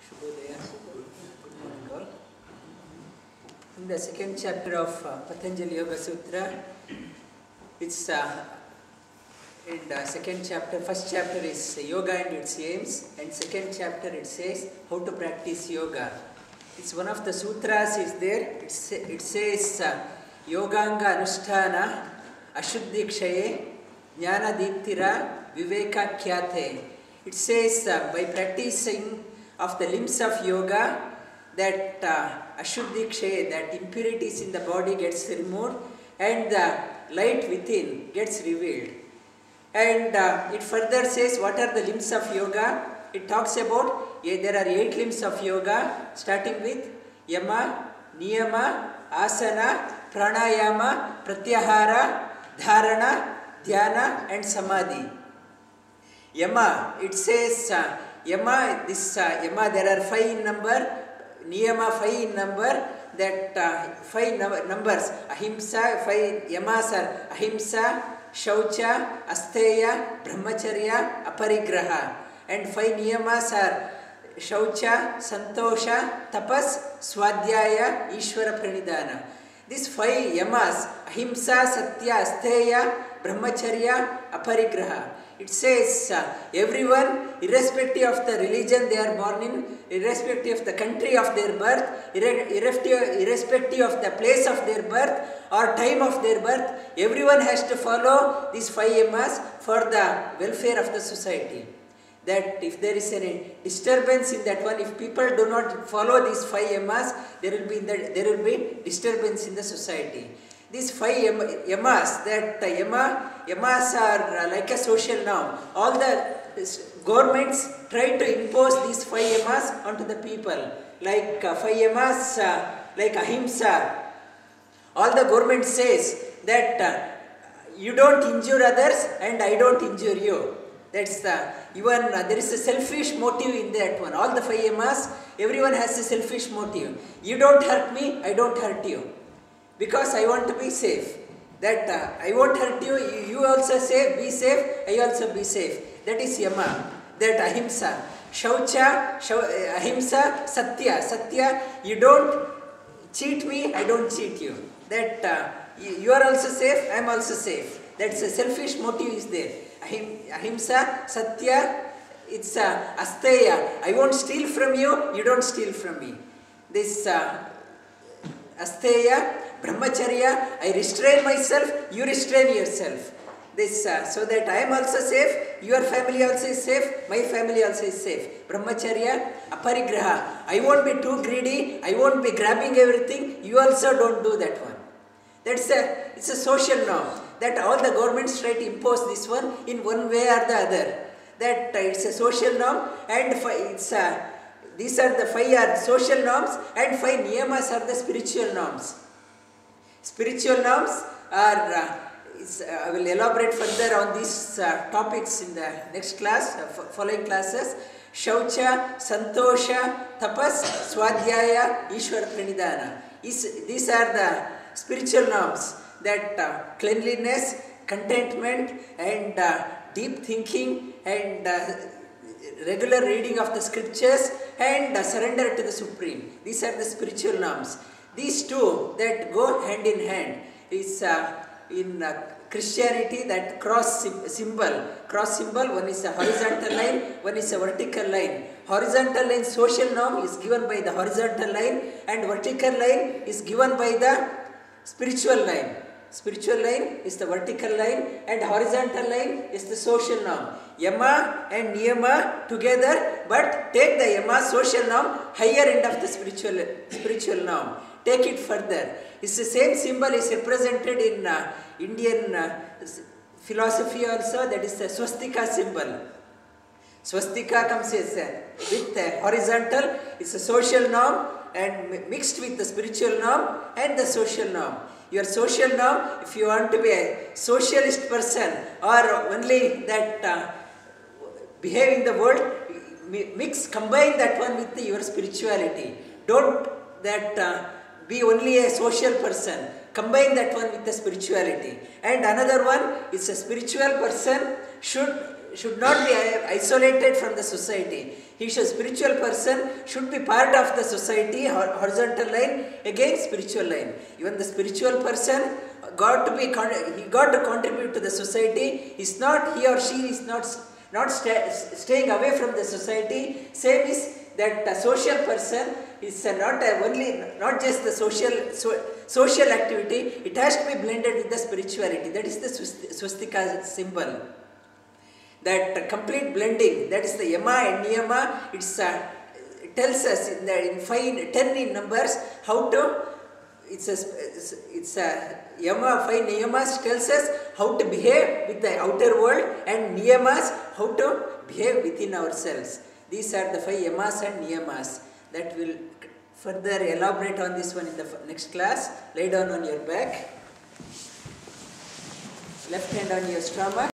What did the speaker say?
Shubhodaya. Good morning all. In the second chapter of Patanjali Yoga Sutra, it's in the second chapter, first chapter is yoga and its aims, and second chapter it says how to practice yoga. It's one of the sutras is there. It says Yoganga Anusthana Ashuddhi Kshaye Jnana Deeptira Viveka Khyate. It says by practicing of the limbs of yoga that Ashuddhi Kshaye, that impurities in the body gets removed and the light within gets revealed. And it further says what are the limbs of yoga. It talks about there are 8 limbs of yoga, starting with Yama, Niyama, Asana, Pranayama, Pratyahara, Dharana, Dhyana and Samadhi. Yama, it says Yama, Yama there are 5 in number, Niyama 5 in number, that 5 numbers, Ahimsa, 5 Yamas are Ahimsa, Shaucha, Asteya, Brahmacharya, Aparigraha. And 5 Niyamas are Shaucha, Santosha, Tapas, Swadhyaya, Ishvara Pranidhana. These 5 Yamas, Ahimsa, Satya, Asteya, Brahmacharya, Aparigraha. It says everyone, irrespective of the religion they are born in, irrespective of the country of their birth, irrespective of the place of their birth or time of their birth, everyone has to follow these 5 Yamas for the welfare of the society. That if there is any disturbance in that one, if people do not follow these 5 Yamas, there will be disturbance in the society. These 5 Yamas, that Yamas are like a social norm. All the governments try to impose these 5 Yamas onto the people. Like 5 Yamas, like Ahimsa. All the government says that you don't injure others and I don't injure you. That's there is a selfish motive in that one. All the 5 Yamas, everyone has a selfish motive. You don't hurt me, I don't hurt you. Because I want to be safe. That I won't hurt you, you also be safe, I also be safe. That is Yama. That Ahimsa. Shaucha, Ahimsa, Satya, you don't cheat me, I don't cheat you. That you are also safe, I am also safe. That's a selfish motive is there. Ahimsa, Satya, it's Asteya. I won't steal from you, you don't steal from me. This Asteya, Brahmacharya, I restrain myself, you restrain yourself. This so that I am also safe, your family also is safe, my family also is safe. Brahmacharya, Aparigraha. I won't be too greedy, I won't be grabbing everything, you also don't do that one. It's a social norm. That all the governments try to impose this one in one way or the other. That it's a social norm, and these are the 5 are social norms and 5 niyamas are the spiritual norms. Spiritual norms are, I will elaborate further on these topics in the next class, following classes. Shaucha, Santosha, Tapas, Swadhyaya, Ishvara Pranidhana. These are the spiritual norms. That cleanliness, contentment and deep thinking and regular reading of the scriptures and surrender to the Supreme. These are the spiritual norms. These two that go hand in hand is in Christianity that cross symbol, one is a horizontal line, one is a vertical line. Horizontal line social norm is given by the horizontal line and vertical line is given by the spiritual line. Spiritual line is the vertical line and horizontal line is the social norm. Yama and Niyama together, but take the Yama social norm higher end of the spiritual norm. Take it further. It's the same symbol is represented in Indian philosophy also, that is the swastika symbol. Swastika comes with the horizontal, it's a social norm and mixed with the spiritual norm and the social norm. Your social norm, if you want to be a socialist person or only that behave in the world, combine that one with your spirituality. Don't that be only a social person. Combine that one with the spirituality. And another one is a spiritual person should should not be isolated from the society. Spiritual person should be part of the society, horizontal line, again spiritual line. Even the spiritual person he got to contribute to the society. Is not, he or she is not staying away from the society. Same is that social person is not just the social activity. It has to be blended with the spirituality. That is the swastika symbol. That complete blending, that is the yama and niyama. It tells us in 10 in numbers how to. It's a yama, 5 niyamas tells us how to behave with the outer world, and niyamas how to behave within ourselves. These are the 5 yamas and niyamas. That will further elaborate on this one in the next class. Lay down on your back, left hand on your stomach.